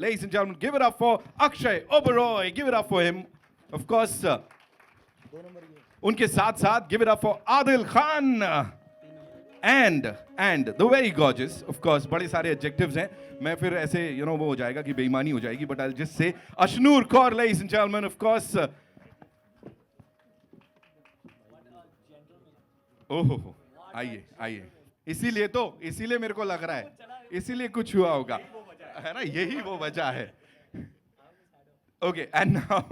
Ladies and gentlemen, give it up for Akshay Oberoi. Give it up for him. Of course, उनके साथ साथ give it up for Adil Khan. And the very gorgeous, of course, बड़े सारे adjectives हैं. मैं फिर ऐसे वो हो जाएगा कि बेईमानी हो जाएगी. But I'll just say Ashnur Kaur, ladies and gentlemen, of course. ओहो, आइए. इसीलिए मेरे को लग रहा है, इसीलिए कुछ हुआ होगा, है ना? यही वो वजह है. Okay, and now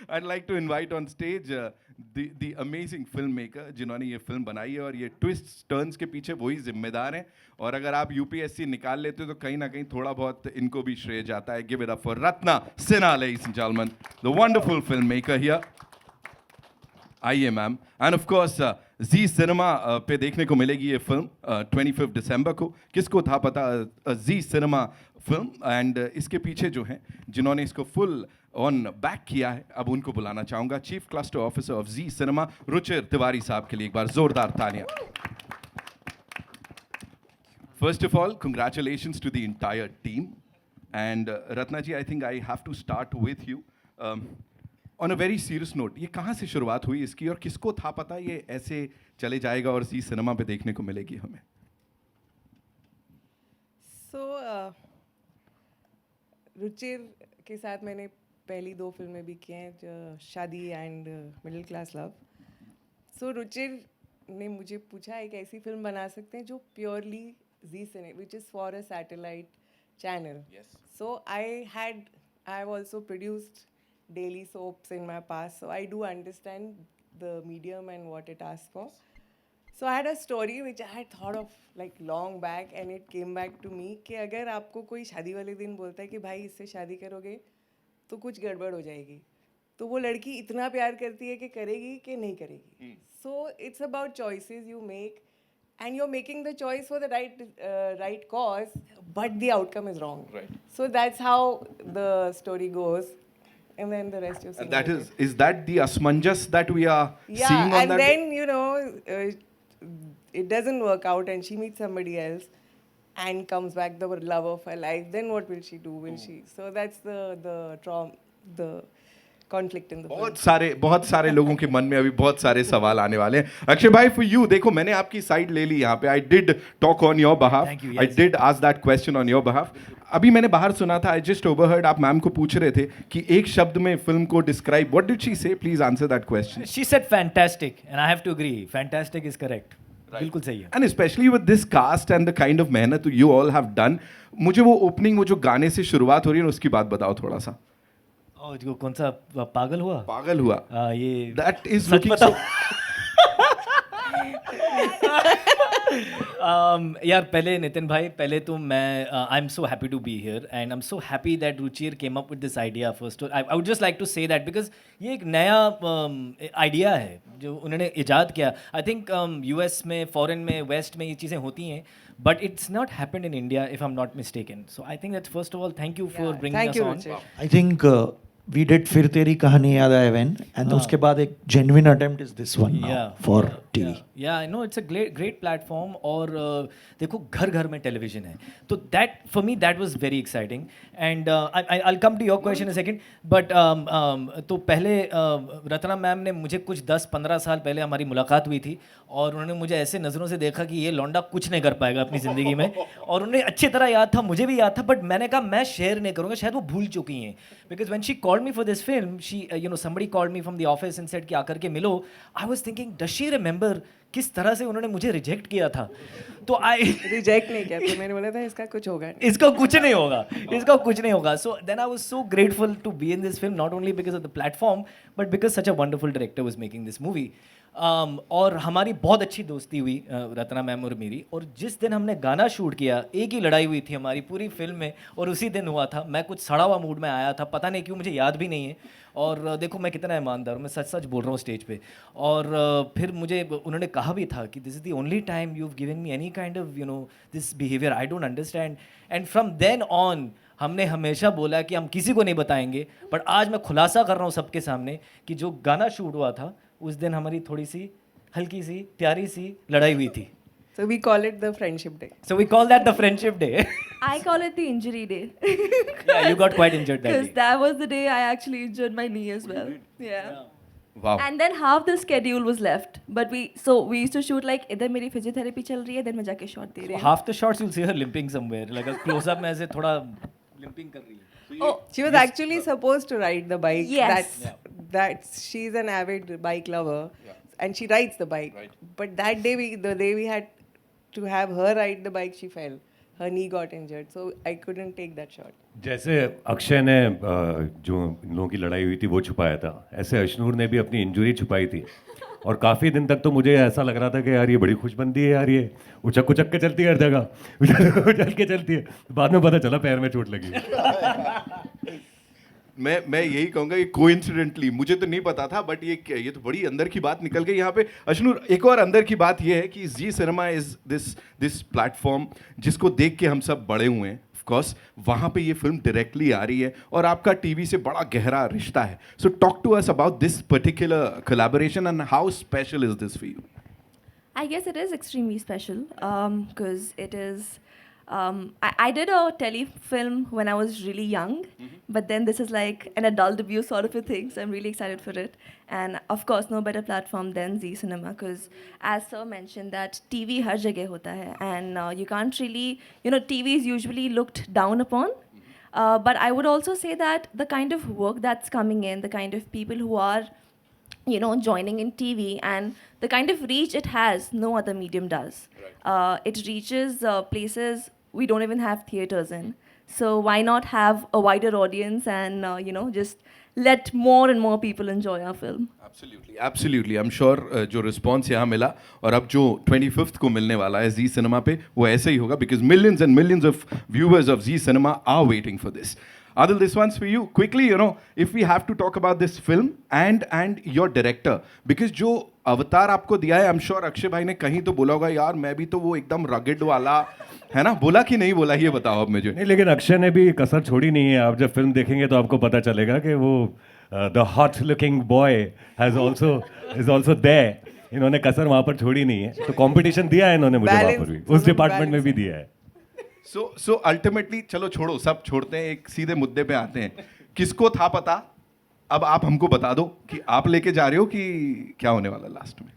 I'd like to invite on stage the amazing filmmaker जिन्होंने ये फिल्म बनाई है और ये twists turns के पीछे वही जिम्मेदार हैं. और अगर आप UPSC निकाल लेते हो तो कहीं ना कहीं थोड़ा बहुत इनको भी श्रेय जाता है. Give it up for Ratna Sinha, ladies and gentlemen, the wonderful filmmaker here. आइए ma'am. And of course Zee Cinema पे देखने को मिलेगी ये फिल्म 25 दिसंबर को. किसको था पता जी सिनेमा फिल्म. एंड इसके पीछे जो हैं जिन्होंने इसको फुल ऑन बैक किया है, अब उनको बुलाना चाहूँगा. Chief cluster officer of Zee cinema Ruchir Tiwari साहब के लिए एक बार जोरदार तालियां. First of all congratulations to the entire team. And Ratna ji, I think I have to start with you. On a very serious note, ये कहाँ से शुरुआत हुई इसकी और किसको था पता ये ऐसे चले जाएगा और जी सिनेमा पे देखने को मिलेगी हमें? रुचिर के साथ मैंने पहली 2 फिल्में भी की हैं, शादी एंड मिडिल क्लास लव. सो रुचिर ने मुझे पूछा एक ऐसी फिल्म बना सकते हैं जो purely Zee Cine, which is for a satellite channel. So I have also produced daily soaps in my past, so I do understand the medium and what it asks for. So I had a story which I had thought of like long back, and it came back to me कि अगर आपको कोई शादी वाले दिन बोलता है कि भाई इससे शादी करोगे तो कुछ गड़बड़ हो जाएगी, तो वो लड़की इतना प्यार करती है कि करेगी कि नहीं करेगी. So it's about choices you make, and you're making the choice for the right cause, but the outcome is wrong. Right. So that's how the story goes. And then the rest you've seen. And that is that the asmanjas that we are seeing on and that then it doesn't work out and she meets somebody else and comes back the love of her life. Then what will she do? Will she? So that's the trauma, the conflict in the film. बहुत सारे लोगों के मन में अभी बहुत सारे सवाल आने वाले हैं. अक्षय भाई, फॉर यू, देखो मैंने आपकी साइड ले ली यहाँ पे. I did talk on your behalf, I did ask that question on your behalf. अभी मैंने बाहर सुना था, आई जस्ट ओवरहर्ड, आप मैम को पूछ रहे थे कि एक शब्द में फिल्म को describe. What did she say? Please answer that question. She said fantastic and I have to agree. Fantastic is correct. बिल्कुल सही है. And specially with this cast and the kind of मेहनत यू ऑल हैव डन. मुझे वो opening, वो जो गाने से शुरुआत हो रही है ना, उसकी बात बताओ थोड़ा सा. जो कौन सा पागल हुआ ये दैट इज लुकिंग सो. यार पहले नितिन भाई, पहले तो मैं I am so happy to be here and I am so happy that Ruchir came up with this idea first. I would just like to say that because ये एक नया idea है जो उन्होंने इजाद किया. आई थिंक US में, फॉरेन में, वेस्ट में ये चीज़ें होती हैं, but it's not happened in India if I'm not mistaken. So I think that first of all, thank you for bringing us on. Ruchir. I think we did फिर तेरी कहानी याद आए when, and उसके बाद एक genuine attempt is this one now for TV. Yeah, I know it's a great platform. और देखो घर घर में टेलीविजन है, तो that for me that was very exciting. And I'll come to your question in a second. But तो पहले Ratna ma'am ने मुझे कुछ 10-15 साल पहले हमारी मुलाकात हुई थी और उन्होंने मुझे ऐसे नज़रों से देखा कि ये लौंडा कुछ नहीं कर पाएगा अपनी ज़िंदगी में. और उन्हें अच्छी तरह याद था, मुझे भी याद था, बट मैंने कहा मैं शेयर नहीं करूँगा, शायद वो भूल चुकी हैं. Because when she called me for this film, she somebody called me from the office and said कि आकर के मिलो. I was thinking, does she remember किस तरह से उन्होंने मुझे रिजेक्ट किया था. तो आई रिजेक्ट नहीं किया, तो मैंने बोला था इसका कुछ होगा नहीं. इसका कुछ नहीं होगा. So then I was so grateful to be in this film, not only because of the platform but because such a wonderful director was making this movie. और हमारी बहुत अच्छी दोस्ती हुई रत्ना मैम और मेरी. और जिस दिन हमने गाना शूट किया, एक ही लड़ाई हुई थी हमारी पूरी फिल्म में, और उसी दिन हुआ था. मैं कुछ सड़ा हुआ मूड में आया था, पता नहीं क्यों, मुझे याद भी नहीं है. और देखो मैं कितना ईमानदार हूँ, मैं सच सच बोल रहा हूँ स्टेज पे. और फिर मुझे उन्होंने कहा भी था कि this is the only time you have given me any kind of this behaviour, I don't understand. And from then on हमने हमेशा बोला कि हम किसी को नहीं बताएंगे. बट आज मैं खुलासा कर रहा हूँ सबके सामने कि जो गाना शूट हुआ था उस दिन हमारी थोड़ी सी हल्की सी प्यारी सी लड़ाई हुई थी. So we call it the friendship day. So we call that the friendship day. I call it the injury day. Yeah, you got quite injured that Because day. that was the day I actually injured my knee as well. Yeah. Wow. And then half the schedule was left. But we used to shoot like इधर मेरी physiotherapy चल रही है, then मैं जाके shot दे रही हूँ. Half the shots you'll see her limping somewhere. Like a close up में ऐसे थोड़ा limping कर रही है. Oh, She was actually supposed to ride the bike. Yes. That's she's an avid bike lover, and she rides the bike. Right. But that day, the day we had to have her ride the bike, she fell. Her knee got injured, so I couldn't take that shot. जैसे अक्षय ने जो इन लोगों की लड़ाई हुई थी वो छुपाया था, ऐसे अशनूर ने भी अपनी इंजरी छुपाई थी और काफ़ी दिन तक तो मुझे ऐसा लग रहा था कि यार ये बड़ी खुशबंदी है यार, ये उचक उचक के चलती है हर जगह, उछल के चलती है, बाद में पता चला पैर में चोट लगी. मैं यही कहूंगा कि कोइंसिडेंटली, मुझे तो नहीं पता था, बट ये तो बड़ी अंदर की बात निकल गई यहाँ पे. अशनूर, एक और अंदर की बात ये है कि जी सिनेमा इज दिस प्लेटफॉर्म जिसको देख के हम सब बड़े हुए हैं. ऑफ कोर्स वहाँ पे ये फिल्म डायरेक्टली आ रही है और आपका टीवी से बड़ा गहरा रिश्ता है. So talk to us about this particular collaboration and how special is this for you. I guess it is extremely special because it is. I did a telefilm when I was really young, but then this is like an adult debut sort of a thing, so I'm really excited for it. And of course, no better platform than Zee Cinema because, as Sir mentioned, that TV har jagah hota hai, and you can't really, TV is usually looked down upon. But I would also say that the kind of work that's coming in, the kind of people who are joining in TV and the kind of reach it has, no other medium does. It reaches places we don't even have theaters in. So why not have a wider audience and, just let more and more people enjoy our film. Absolutely I am sure जो response यहाँ मिला और अब जो 25th को मिलने वाला है जी सिनेमा पे वो ऐसे ही होगा because millions and millions of viewers of Zee Cinema are waiting for this. Adil, this one's for you. Quickly, if we have to talk about this film and your director, because जो अवतार आपको दिया है, I'm sure अक्षय भाई ने कहीं तो बोला होगा यार मैं भी तो वो एकदम रगेड वाला है ना, बोला कि नहीं बोला ये बताओ अब मुझे. नहीं, लेकिन अक्षय ने भी कसर छोड़ी नहीं है. आप जब फिल्म देखेंगे तो आपको पता चलेगा कि वो the hot looking boy is also there. इन्होंने कसर वहाँ पर छोड़ी नहीं है. तो कंपटीशन दिया है इन्होंने मुझे वहाँ पर भी, उस डिपार्टमेंट में भी दिया है. सो अल्टीमेटली चलो छोड़ो, सब छोड़ते हैं, एक सीधे मुद्दे पे आते हैं. किसको था पता, अब आप हमको बता दो कि आप लेके जा रहे हो कि क्या होने वाला लास्ट में.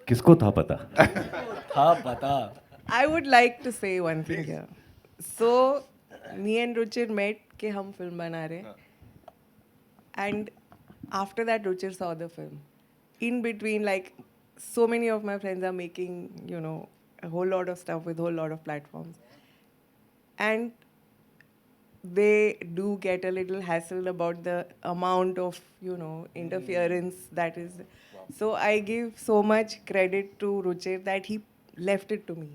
किसको था पता? हाँ पता. I would like to say one thing here. So, me and Ruchir met कि हम film बना रहे हैं. And after that, Ruchir saw the film. In between, like, so many of my friends are making, a whole lot of stuff with a whole lot of platforms. And they do get a little hassled about the amount of, interference that is. So I give so much credit to Ruchir that he left it to me.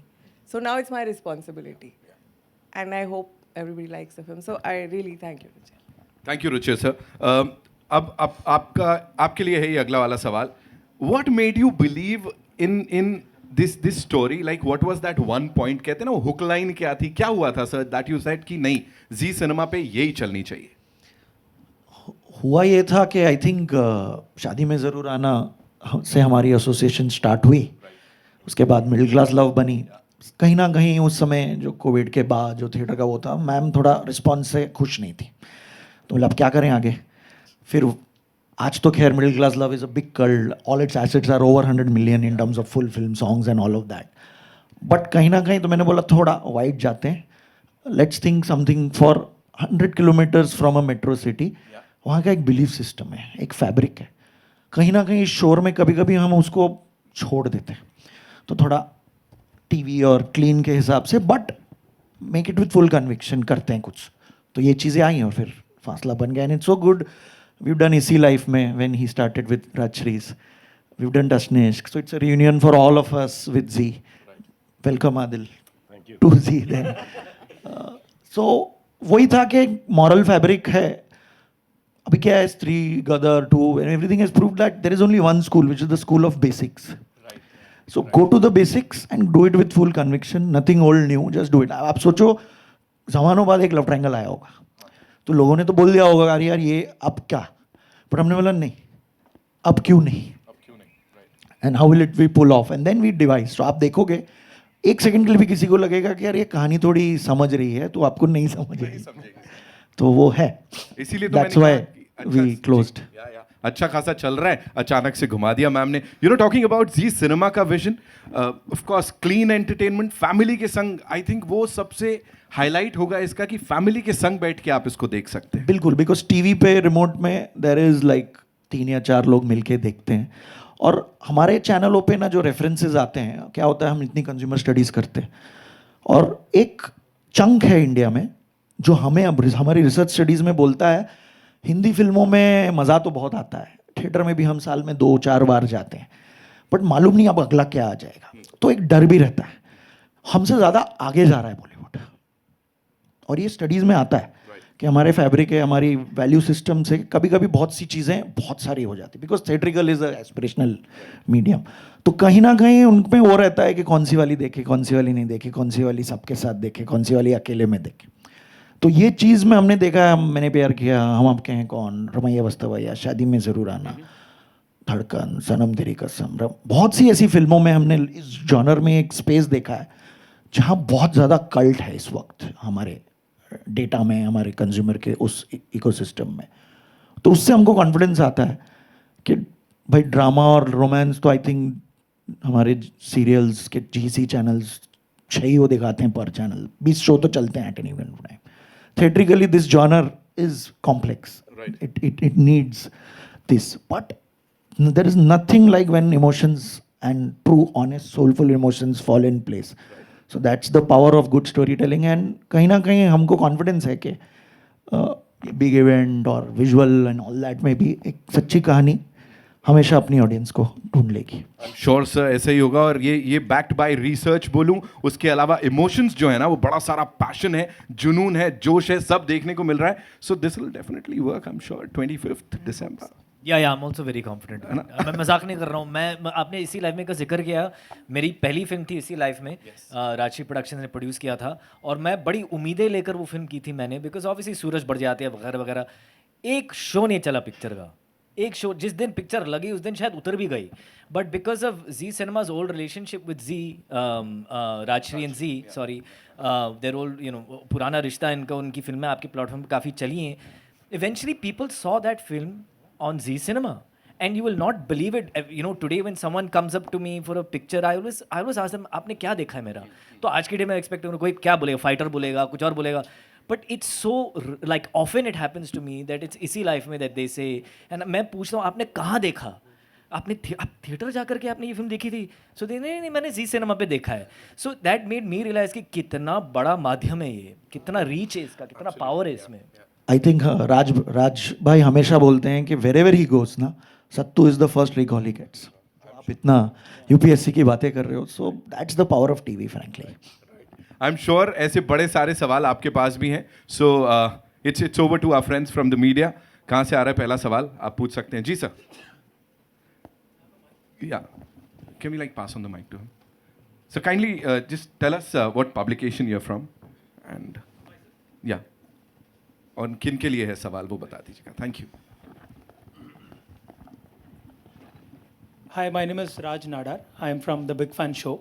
So now it's my responsibility. And I hope everybody likes the film. So I really thank you, Ruchir. Thank you Ruchir sir. अब आपके लिए है ये अगला वाला सवाल. What made you believe in this story, like what was that one point, कहते हैं ना हुक लाइन क्या थी, क्या हुआ था सर दैट यू सेड कि नहीं जी सिनेमा पे यही चलनी चाहिए? हुआ ये था कि आई थिंक शादी में ज़रूर आना से हमारी एसोसिएशन स्टार्ट हुई. उसके बाद मिडिल क्लास लव बनी. कहीं ना कहीं उस समय जो कोविड के बाद जो थिएटर का वो था, मैम थोड़ा रिस्पॉन्स से खुश नहीं थी. तो मतलब क्या करें आगे. फिर आज तो खैर Middle Class Love is a big cult. All its assets are over 100 million in terms of full film songs and all of that. But कहीं ना कहीं तो मैंने बोला थोड़ा वाइड जाते हैं. Let's think something for 100 kilometres from a metro city. वहाँ का एक बिलीफ सिस्टम है, एक फैब्रिक है. कहीं ना कहीं शोर में कभी कभी हम उसको छोड़ देते हैं. तो थोड़ा टीवी और क्लीन के हिसाब से but make it with full conviction करते हैं कुछ. तो ये चीज़ें आई और फिर फासला बन गया. And it's so good. We done इसी लाइफ में when he started with Rajshri's, we done डस्नेश. So it's a reunion for all of us with Zee. Welcome Adil to Zee. Then so वही था कि मॉरल फैब्रिक है. अभी क्या है, Stree Gadar two everything has proved that there is only one school which is the school of basics. So go to the basics and do it with full conviction. Nothing old new, just do it. आप सोचो ज़मानों बाद एक love triangle आया होगा तो लोगों ने तो बोल दिया होगा अरे यार ये अब क्या, पर हमने बोला नहीं, अब क्यों नहीं. And how will it we pull off and then we devise. तो आप देखोगे एक सेकंड के लिए भी किसी को लगेगा कि यार ये कहानी थोड़ी समझ रही है तो आपको नहीं समझेगी, तो वो है, इसीलिए तो दैट्स मैंने व्हाई कहा कि अच्छा, वी क्लोज्ड. अच्छा खासा चल रहा है, अचानक से घुमा दिया मैम ने. टॉकिंग अबाउट जी सिनेमा का vision, of course clean entertainment, family के संग, आई थिंक वो सबसे हाईलाइट होगा इसका कि फैमिली के संग बैठ के आप इसको देख सकते हैं. बिल्कुल, बिकॉज टीवी पे रिमोट में देर इज लाइक 3 या 4 लोग मिलके देखते हैं, और हमारे चैनलों पे ना जो रेफरेंसेस आते हैं, क्या होता है हम इतनी कंज्यूमर स्टडीज करते हैं, और एक चंक है इंडिया में जो हमें अब हमारी रिसर्च स्टडीज में बोलता है हिंदी फिल्मों में मज़ा तो बहुत आता है, थिएटर में भी हम साल में 2-4 बार जाते हैं, बट मालूम नहीं अब अगला क्या आ जाएगा, तो एक डर भी रहता है. हमसे ज़्यादा आगे जा रहा है बॉलीवुड, और ये स्टडीज़ में आता है कि हमारे फैब्रिक है, हमारी वैल्यू सिस्टम से कभी कभी बहुत सी चीज़ें बहुत सारी हो जाती, because theatrical is a aspirational medium, तो कहीं ना कहीं उनमें वो रहता है कि कौन सी वाली देखे, कौन सी वाली नहीं देखे, कौन सी वाली सबके साथ देखे, कौन सी वाली अकेले में देखे. तो ये चीज़ में हमने देखा है, मैंने प्यार किया, हम आपके हैं कौन, रमैया बस्तवैया, शादी में ज़रूर आना, धड़कन, सनम तेरी कसम, बहुत सी ऐसी फिल्मों में हमने इस जॉनर में एक स्पेस देखा है जहाँ बहुत ज़्यादा कल्ट है इस वक्त हमारे डेटा में, हमारे कंज्यूमर के उस इकोसिस्टम में. तो उससे हमको कॉन्फिडेंस आता है कि भाई ड्रामा और रोमांस तो आई थिंक हमारे सीरियल्स के जीसी चैनल्स 6 ही वो दिखाते हैं पर चैनल, 20 शो तो चलते हैं at any given time. Theatrically, this genre is complex. Right. It needs this. But there is nothing like when emotions and true, honest, soulful emotions fall in place. Right. So that's the power of good storytelling. And कहीं ना कहीं हमको confidence है कि big event और visual and all that में भी एक सच्ची कहानी हमेशा अपनी ऑडियंस को ढूंढ लेगी. श्योर सर, ऐसा ही होगा. और ये बैक्ड बाय रिसर्च बोलूं, उसके अलावा इमोशंस जो है ना, वो बड़ा सारा पैशन है, जुनून है, जोश है, सब देखने को मिल रहा है. So this will definitely work, I am sure. 25th December. या I am also very confident. मैं मजाक नहीं कर रहा हूँ. मैं आपने इसी लाइफ में का जिक्र किया, मेरी पहली फिल्म थी इसी लाइफ में, राजश्री प्रोडक्शन ने प्रोड्यूस किया था, और मैं बड़ी उम्मीदें लेकर वो फिल्म की थी मैंने, बिकॉज ऑब्वियसली सूरज बढ़ जाते हैं वगैरह वगैरह. एक शो नहीं चला पिक्चर का, एक शो जिस दिन पिक्चर लगी उस दिन शायद उतर भी गई, but because of Zee Cinema's old relationship with Zee, Rajshri and Zee, sorry, their old पुराना रिश्ता इनका, उनकी फिल्में आपकी प्लेटफॉर्म पे काफ़ी चली हैं. Eventually people saw that film on Zee Cinema, and you will not believe it. Today when someone comes up to me for a picture, I always ask them, आपने क्या देखा है मेरा? तो आज के डे में एक्सपेक्ट करूँ कोई क्या बोलेगा, फाइटर बोलेगा, कुछ और बोलेगा. But it's so like often it happens to me that it's इसी लाइफ में that they say, and मैं पूछता हूँ आपने कहाँ देखा? आप थिएटर जा करके आपने ये फिल्म देखी थी? सो नहीं, मैंने जी सिनेमा पे देखा है. So that made me realise कि कितना बड़ा माध्यम है ये, कितना रीच है इसका, कितना पावर है इसमें. आई थिंक राज भाई हमेशा बोलते हैं कि वेर एवर ही गोस ना, sattu is the first recall he gets. आप इतना यूपीएससी की बातें कर रहे हो, so that's the power of TV frankly. I am sure ऐसे बड़े सारे सवाल आपके पास भी हैं. So it's over to our friends from the media. कहाँ से आ रहा है पहला सवाल, आप पूछ सकते हैं. जी सर. या can we like pass on the mic to him. So kindly just tell us what publication you are from, and या और किन के लिए है सवाल वो बता दीजिएगा. Thank you. Hi, my name is Raj Nadar. I am from the Big Fan Show.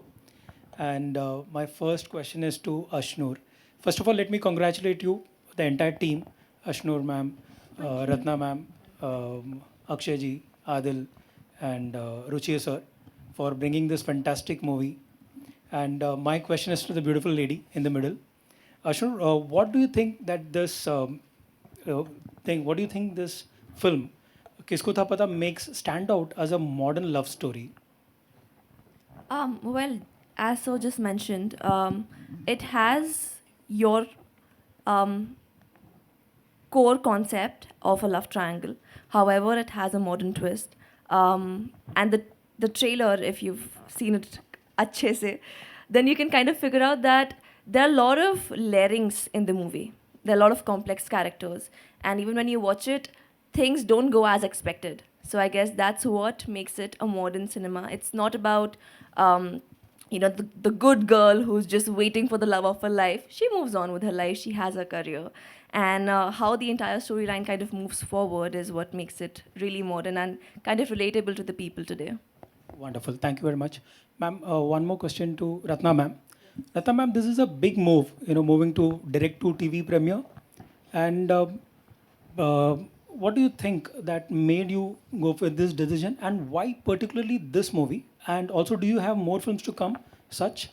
And my first question is to Ashnur. First of all, let me congratulate you, the entire team, Ashnur ma'am, Ratna ma'am, Akshay ji, Adil, and Ruchi sir, for bringing this fantastic movie. And my question is to the beautiful lady in the middle. Ashnur, what do you think that this what do you think this film, किसको था पता, makes stand out as a modern love story? Well, as so just mentioned, it has your core concept of a love triangle. However, it has a modern twist. And the trailer, if you've seen it अच्छे से, then you can kind of figure out that there are a lot of layerings in the movie. There are a lot of complex characters. And even when you watch it, things don't go as expected. So I guess that's what makes it a modern cinema. It's not about, the good girl who's just waiting for the love of her life. She moves on with her life. She has her career. And how the entire storyline kind of moves forward is what makes it really modern and kind of relatable to the people today. Wonderful. Thank you very much. Ma'am, one more question to Ratna ma'am. Lata ma'am, this is a big move, moving to direct to TV premiere. And what do you think that made you go for this decision, and why particularly this movie? And also, do you have more films to come, such?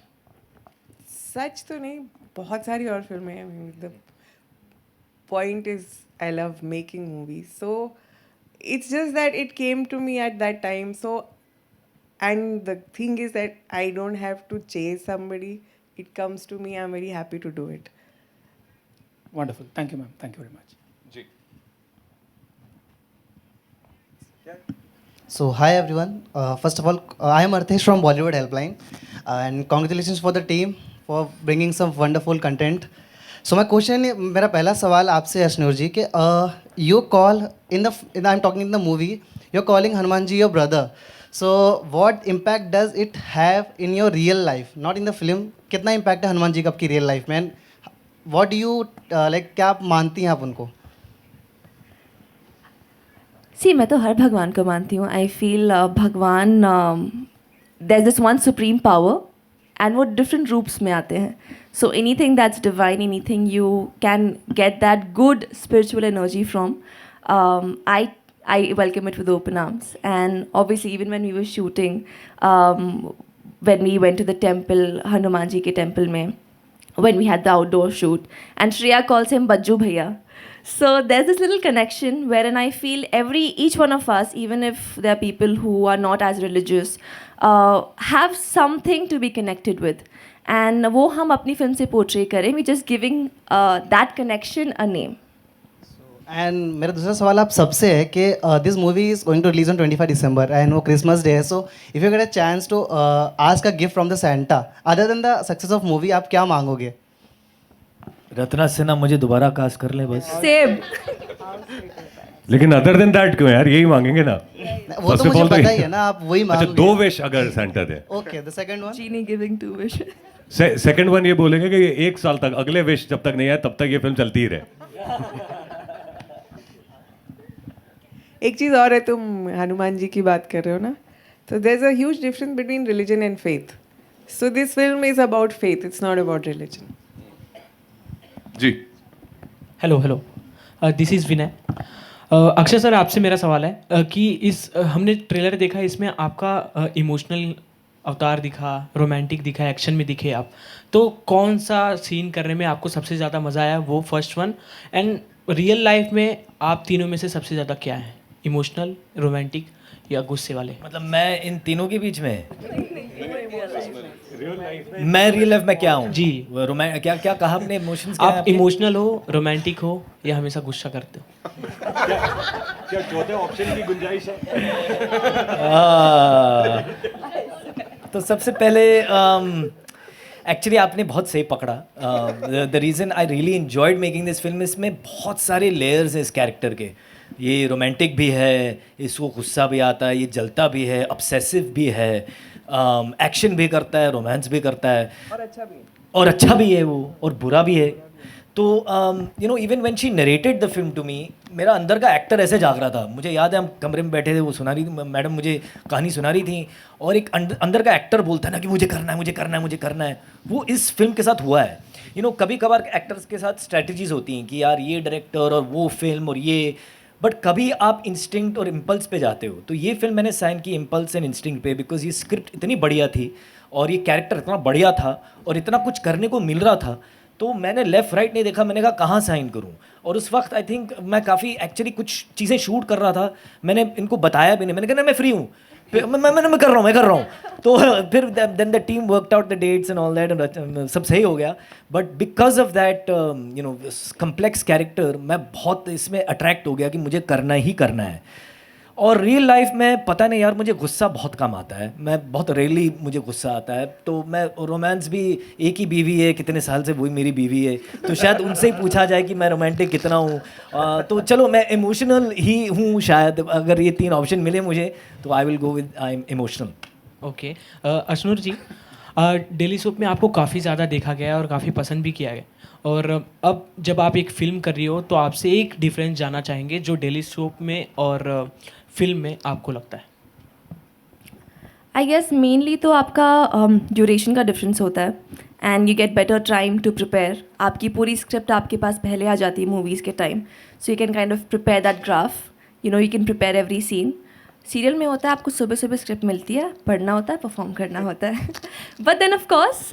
सच तो नहीं, बहुत सारी और फिल्में हैं. The point is I love making movies, so it's just that it came to me at that time. So and the thing is that I don't have to chase somebody, it comes to me. I am very happy to do it. Wonderful. Thank you, ma'am. Thank you very much. जी. So, hi everyone. First of all, I am Arthesh from Bollywood Helpline, and congratulations for the team for bringing some wonderful content. So, my question, मेरा पहला सवाल आपसे अशनूर जी कि you call I'm talking in the movie, you're calling Hanuman ji your brother. So, what impact does it have in your real life, not in the film? कितना impact है हनुमान जी का आपकी real life में? What do you क्या आप मानती हैं आप उनको? सी मैं तो हर भगवान को मानती हूँ. I feel Bhagwan there is this one supreme power and वो डिफरेंट रूप्स में आते हैं. So anything that's divine, anything you can get that good spiritual energy from. I welcome it with open arms. And obviously, even when we were shooting, when we went to the temple, Hanuman ji ke temple mein, when we had the outdoor shoot, and Shreya calls him Bajju Bhaiya. So there's this little connection wherein I feel each one of us, even if there are people who are not as religious, have something to be connected with. And वो हम अपनी film से portray करें, we just giving that connection a name. And मेरा दूसरा सवाल आप सबसे है कि this movie is going to release on 25 December and वो क्रिसमस डे है. So if you get a chance to ask a gift from the Santa other than the success of movie, आप क्या मांगोगे? रत्ना सिन्हा मुझे दोबारा कास्ट कर ले बस. Same. लेकिन अदर देन दैट क्यों यार, यही मांगेंगे ना. वो तो मुझे पता ही है ना, आप वही अच्छा, मांगोगे. 2 विश अगर centre they. Okay, the second one. Genie giving 2 wishes. Second one ये बोलेंगे कि 1 साल तक, अगले विश जब तक नहीं आए तब तक ये फिल्म चलती ही रहे. एक चीज़ और है, तुम हनुमान जी की बात कर रहे हो ना, तो there is a huge difference between religion and faith. So this film is about faith, it's not about religion. जी. Hello this is Vinay. Akshay sir, आपसे मेरा सवाल है कि हमने ट्रेलर देखा, इसमें आपका इमोशनल अवतार दिखा, रोमांटिक दिखा, एक्शन में दिखे आप. तो कौन सा सीन करने में आपको सबसे ज़्यादा मज़ा आया, वो first one. And real life में आप तीनों में से सबसे ज़्यादा क्या है, इमोशनल, रोमांटिक या गुस्से वाले? मतलब मैं इन तीनों के बीच में, मैं रियल लाइफ में क्या हूँ जी. क्या क्या कहा आपने, इमोशंस? आप इमोशनल हो, रोमांटिक हो, या हमेशा गुस्सा करते हो? क्या चौथे ऑप्शन की गुंजाइश है? तो सबसे पहले एक्चुअली आपने बहुत सही पकड़ा. The reason I really enjoyed making this film, इसमें बहुत सारे लेयर्स हैं इस कैरेक्टर के. ये रोमांटिक भी है, इसको गुस्सा भी आता है, ये जलता भी है, ऑब्सेसिव भी है, एक्शन भी करता है, रोमांस भी करता है, और अच्छा भी है वो, और बुरा भी है. तो you know, even when she narrated the film to me, मेरा अंदर का एक्टर ऐसे जाग रहा था. मुझे याद है हम कमरे में बैठे थे, वो सुना रही थी मैडम, मुझे कहानी सुना रही थी, और एक अंदर का एक्टर बोलता है ना कि मुझे करना है, मुझे करना है, मुझे करना है. वो इस फिल्म के साथ हुआ है. यू नो, कभी कभार एक्टर्स के साथ स्ट्रैटेजीज होती हैं कि यार ये डायरेक्टर और वो फिल्म और ये, बट कभी आप इंस्टिंक्ट और इम्पल्स पे जाते हो. तो ये फिल्म मैंने साइन की इम्पल्स एंड इंस्टिंक्ट पे, बिकॉज ये स्क्रिप्ट इतनी बढ़िया थी और ये कैरेक्टर इतना बढ़िया था और इतना कुछ करने को मिल रहा था. तो मैंने लेफ़्ट राइट नहीं देखा, मैंने कहा कहाँ साइन करूँ. और उस वक्त आई थिंक मैं काफ़ी एक्चुअली कुछ चीज़ें शूट कर रहा था, मैंने इनको बताया भी नहीं. मैंने कहा ना मैं फ्री हूँ, मैं कर रहा हूँ. तो फिर then the team worked out the dates and all that, सब सही हो गया. But because of that you know complex character, मैं बहुत इसमें अट्रैक्ट हो गया कि मुझे करना ही करना है. और रियल लाइफ में पता नहीं यार, मुझे गुस्सा बहुत कम आता है. मैं बहुत रेयरली मुझे गुस्सा आता है. तो मैं रोमांस भी, एक ही बीवी है कितने साल से, वही मेरी बीवी है, तो शायद उनसे ही पूछा जाए कि मैं रोमांटिक कितना हूँ. तो चलो मैं इमोशनल ही हूँ शायद. अगर ये 3 ऑप्शन मिले मुझे तो I will go with I am emotional. Okay. Ashnoor ji, daily soap में आपको काफ़ी ज़्यादा देखा गया है और काफ़ी पसंद भी किया गया. और अब जब आप एक फ़िल्म कर रही हो तो आपसे एक डिफरेंस जानना चाहेंगे जो डेली सोप में और फिल्म में आपको लगता है. आई गेस मेनली तो आपका ड्यूरेशन का डिफरेंस होता है and you get better time to prepare. आपकी पूरी स्क्रिप्ट आपके पास पहले आ जाती है मूवीज़ के time, so you can kind of prepare that graph. You can prepare every scene. Serial में होता है आपको सुबह सुबह स्क्रिप्ट मिलती है, पढ़ना होता है, परफॉर्म करना होता है. But then of course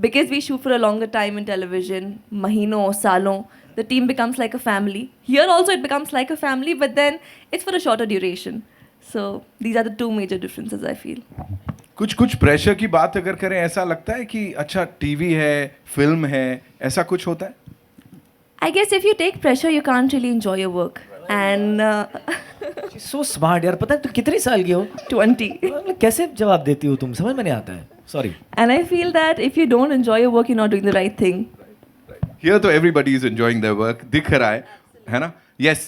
because we shoot for a longer time in television, महीनों सालों, the team becomes like a family. Here also it becomes like a family, but then it's for a shorter duration. So these are the two major differences I feel. कुछ pressure की बात अगर करें, ऐसा लगता है कि अच्छा टीवी है, फिल्म है, ऐसा कुछ होता है? I guess if you take pressure, you can't really enjoy your work. And so smart यार. पता है तू कितने साल की हो? 20. कैसे जवाब देती हो तुम, समझ में नहीं आता है. Sorry. And I feel that if you don't enjoy your work, you're not doing the right thing. Here तो everybody is enjoying their work, दिख रहा है ना? Yes.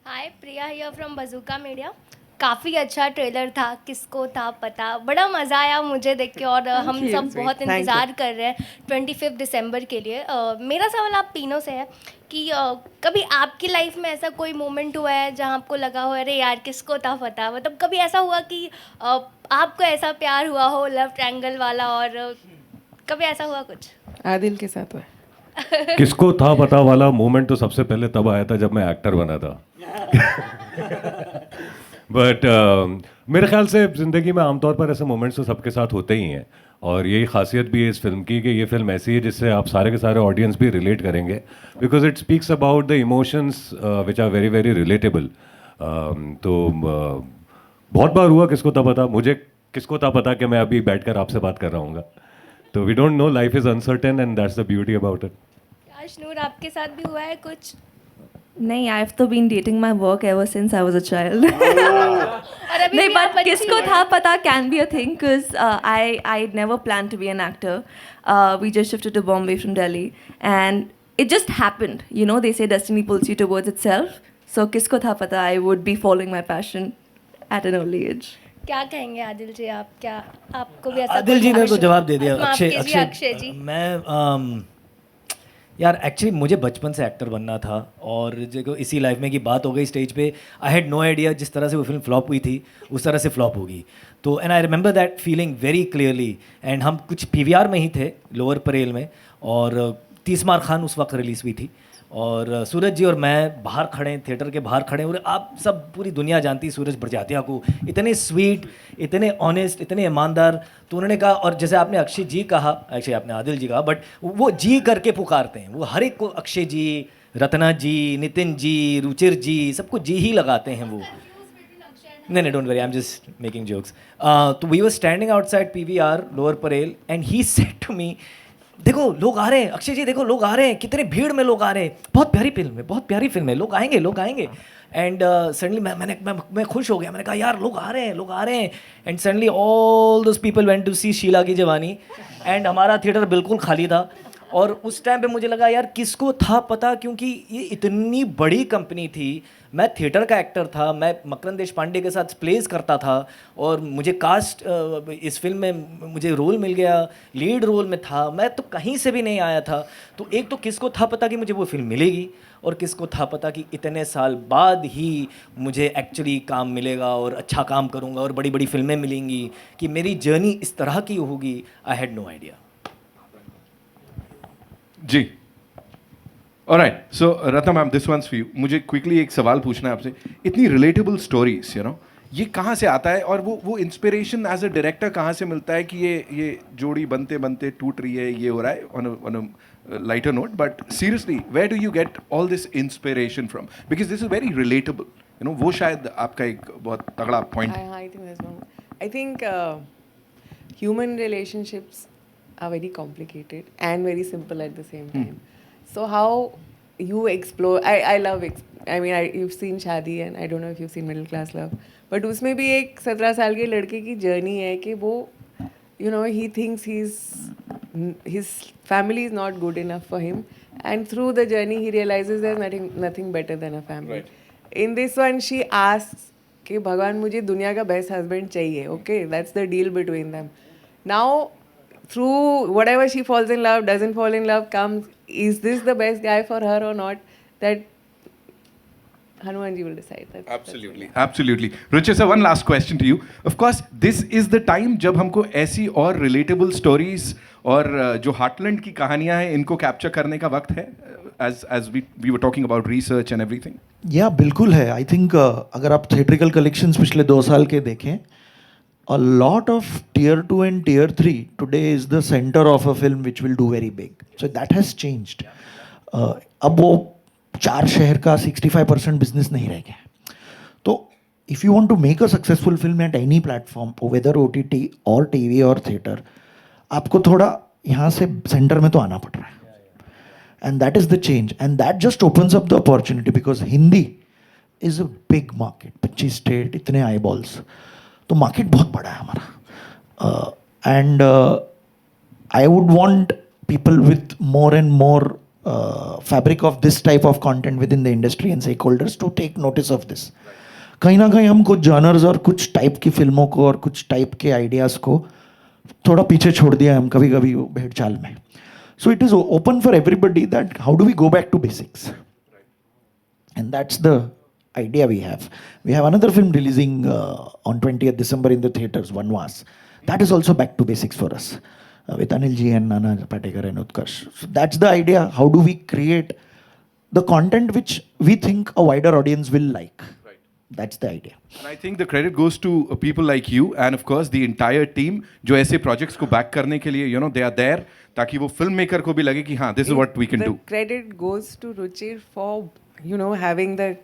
Hi, Priya here from Bazooka media. काफ़ी अच्छा ट्रेलर था, किसको था पता. बड़ा मज़ा आया मुझे देख के, और हम you, सब sweet. बहुत Thank you. इंतज़ार कर रहे हैं 25 दिसंबर के लिए. मेरा सवाल आप तीनों से है कि कभी आपकी लाइफ में ऐसा कोई मोमेंट हुआ है जहाँ आपको लगा हो अरे यार किसको था पता. मतलब कभी ऐसा हुआ कि आपको ऐसा प्यार हुआ हो लव ट्रायंगल वाला, और कभी ऐसा हुआ कुछ? आदिल के साथ हुआ है. किसको था पता वाला मोमेंट तो सबसे पहले तब आया था जब मैं एक्टर बना था. बट मेरे ख्याल से ज़िंदगी में आमतौर पर ऐसे मोमेंट्स तो सबके साथ होते ही हैं, और यही खासियत भी है इस फिल्म की कि ये फिल्म ऐसी है जिससे आप सारे के सारे ऑडियंस भी रिलेट करेंगे, because it speaks about the emotions which are very very relatable. तो बहुत बार हुआ किसको था पता. मुझे किसको था पता कि मैं अभी बैठकर आपसे बात कर रहा हूँ. तो we don't know, life is uncertain and that's the beauty about it. Ashnoor, आपके साथ भी हुआ है कुछ? नहीं, I've तो been dating my work ever since I was a child. और अभी नहीं, भी आप but बच्ची किसको हैं. था पता can be a thing because I never planned to be an actor. We just shifted to Bombay from Delhi and it just happened. They say destiny pulls you towards itself. So किसको था पता I would be following my passion at an early age. क्या कहेंगे आदिल जी आप? क्या आपको भी ऐसा आदिल कोई जी ने तो आशा- जवाब दे दिया. माफ कीजिए, अक्षय अक्षय जी. मैं यार एक्चुअली मुझे बचपन से एक्टर बनना था, और जो इसी लाइफ में की बात हो गई स्टेज पे. आई हैड नो आइडिया जिस तरह से वो फिल्म फ्लॉप हुई थी उस तरह से फ्लॉप होगी. तो and I remember that feeling very clearly. And हम कुछ पीवीआर में ही थे, लोअर परेल में, और 30 मार खान उस वक्त रिलीज़ हुई थी, और सूरज जी और मैं बाहर खड़े, थिएटर के बाहर खड़े, और आप सब पूरी दुनिया जानती है सूरज बड़जात्या को. इतने स्वीट, इतने ऑनेस्ट, इतने ईमानदार. तो उन्होंने कहा, और जैसे आपने अक्षय जी कहा, एक्चुअली आपने आदिल जी कहा, बट वो जी करके पुकारते हैं. वो हर एक को अक्षय जी, रत्ना जी, नितिन जी, रुचिर जी, सबको जी ही लगाते हैं वो. नहीं, don't worry, I am just making jokes. तो we were standing outside PVR Lower Parel and he said to me, देखो लोग आ रहे हैं, अक्षय जी देखो लोग आ रहे हैं, कितने भीड़ में लोग आ रहे हैं, बहुत प्यारी फिल्म है, बहुत प्यारी फिल्म है, लोग आएंगे, लोग आएंगे. एंड सडनली मैं खुश हो गया. मैंने कहा यार लोग आ रहे हैं, लोग आ रहे हैं. And suddenly all those people went to see Sheela की जवानी, एंड हमारा थिएटर बिल्कुल खाली था. और उस टाइम पे मुझे लगा यार किसको था पता, क्योंकि ये इतनी बड़ी कंपनी थी. मैं थिएटर का एक्टर था, मैं मकरंद देशपांडे के साथ प्लेस करता था, और मुझे कास्ट इस फिल्म में मुझे रोल मिल गया, लीड रोल में था. मैं तो कहीं से भी नहीं आया था. तो एक तो किसको था पता कि मुझे वो फिल्म मिलेगी, और किसको था पता कि इतने साल बाद ही मुझे एक्चुअली काम मिलेगा और अच्छा काम करूँगा और बड़ी बड़ी फिल्में मिलेंगी, कि मेरी जर्नी इस तरह की होगी. I had no idea. जी. Alright, so Ratna ma'am, this one's for you. मुझे क्विकली एक सवाल पूछना है आपसे. इतनी रिलेटेबल स्टोरीज, ये कहाँ से आता है, और वो इंस्पिरेशन एज अ डायरेक्टर कहाँ से मिलता है कि ये जोड़ी बनते बनते टूट रही है, ये हो रहा है on a lighter note. But seriously, where do you get all this inspiration from? Because this is very relatable. वो शायद आपका एक बहुत तगड़ा पॉइंट है. I think that's one. I think human relationships are very complicated and very simple at the same time. So how you explore, I love, you've seen शादी, and I don't know if you've seen Middle Class Love, but उसमें भी एक 17 साल के लड़के की journey है कि वो he thinks his family is not good enough for him, and through the journey he realizes there's nothing better than a family. Right. In this one she asks कि भगवान मुझे दुनिया का बेस्ट हस्बैंड चाहिए. Okay, that's the deal between them. Now through whatever she falls in love, doesn't fall in love, comes, is this the best guy for her or not? That Hanuman ji will decide that. Absolutely. Ruchir sir, one last question to you. Of course, this is the time जब हमको ऐसी और relatable stories और जो heartland की कहानियां हैं इनको capture करने का वक्त है. As we were talking about research and everything. या बिल्कुल है. आई थिंक अगर आप थिएट्रिकल कलेक्शंस पिछले 2 साल के देखें, a lot of tier 2 and tier 3 today is the center of a film which will do very big. So that has changed. अब वो 4 शहर का 65% बिजनेस नहीं रह गया. तो if you want to make a successful film at any platform, whether OTT और TV और थिएटर, आपको थोड़ा यहाँ से सेंटर में तो आना पड़ रहा है. And that is the change, and that just opens up the opportunity because Hindi is a big market. 25 state, इतने eyeballs, तो मार्केट बहुत बड़ा है हमारा. And I would want people with more and more fabric of this type of content within the industry and stakeholders to take notice of this. कहीं ना कहीं हम कुछ जॉनर्स और कुछ टाइप की फिल्मों को और कुछ टाइप के आइडियाज़ को थोड़ा पीछे छोड़ दिया हम कभी कभी भेड़ चाल में. So it is open for everybody that how do we go back to basics? And that's the idea we have. We have another film releasing on 20th December in the theaters, Vanvas. That is also back to basics for us with Anil ji and Nana Patekar and Utkarsh. So that's the idea. How do we create the content which we think a wider audience will like? That's the idea. And I think the credit goes to people like you and of course the entire team जो ऐसे projects को back करने के लिए they are there ताकि वो filmmaker को भी लगे कि हाँ this is what we can do. The credit goes to Ruchir for having the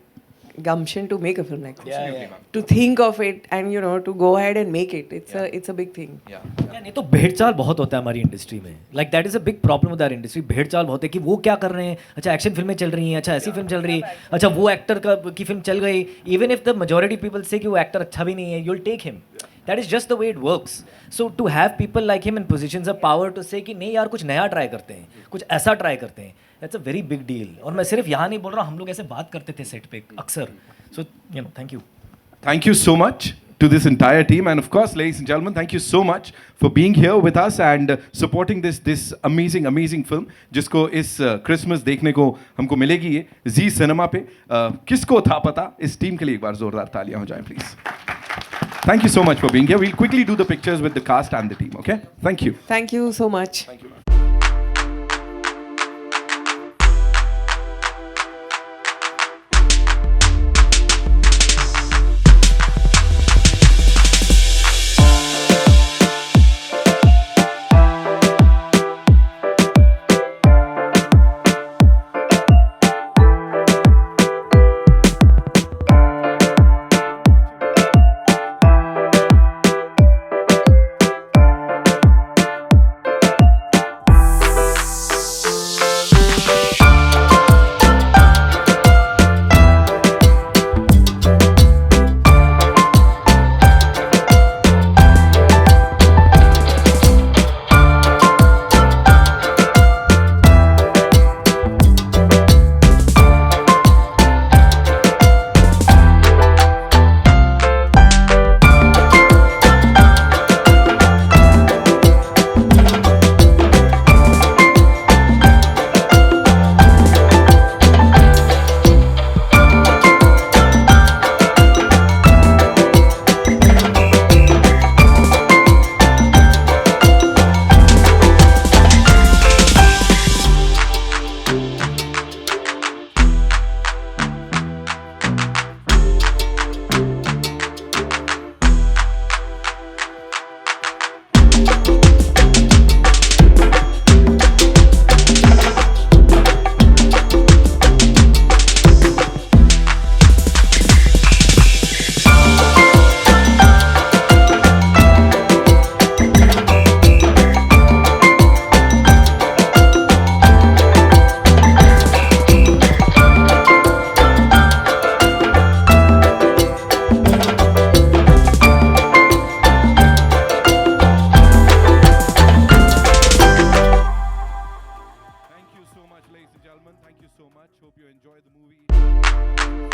gumption to make a film like this. To think of it and to go ahead and make it. It's a big thing. या नहीं तो भेड़चाल बहुत होता है हमारी industry में. Like that is a big problem with our industry. भेड़चाल बहुत है कि वो क्या कर रहे हैं, अच्छा एक्शन फिल्में चल रही हैं, अच्छा ऐसी फिल्म चल रही है, अच्छा वो एक्टर की फिल्म चल गई. Even if the majority people say कि वो एक्टर अच्छा भी नहीं है, you will take him. That is just the way it works. So to have people like him in positions of power to say कि नहीं यार कुछ नया ट्राई करते हैं, कुछ ऐसा ट्राई करते हैं, that's a very big deal. और मैं सिर्फ यहाँ नहीं बोल रहा, हम लोग ऐसे बात करते थे सेट पे अक्सर. So thank you. Thank you so much to this entire team, and of course, ladies and gentlemen, thank you so much for being here with us and supporting this amazing film, जिसको इस Christmas देखने को हमको मिलेगी ये Zee Cinema पे. किसको था पता? इस टीम के लिए एक बार जोरदार तालियां हो जाएं please. Thank you so much for being here. We'll quickly do the pictures with the cast and the team. Okay? Thank you. Thank you so much. Thank you. Ladies and gentlemen, thank you so much. Hope you enjoy the movie.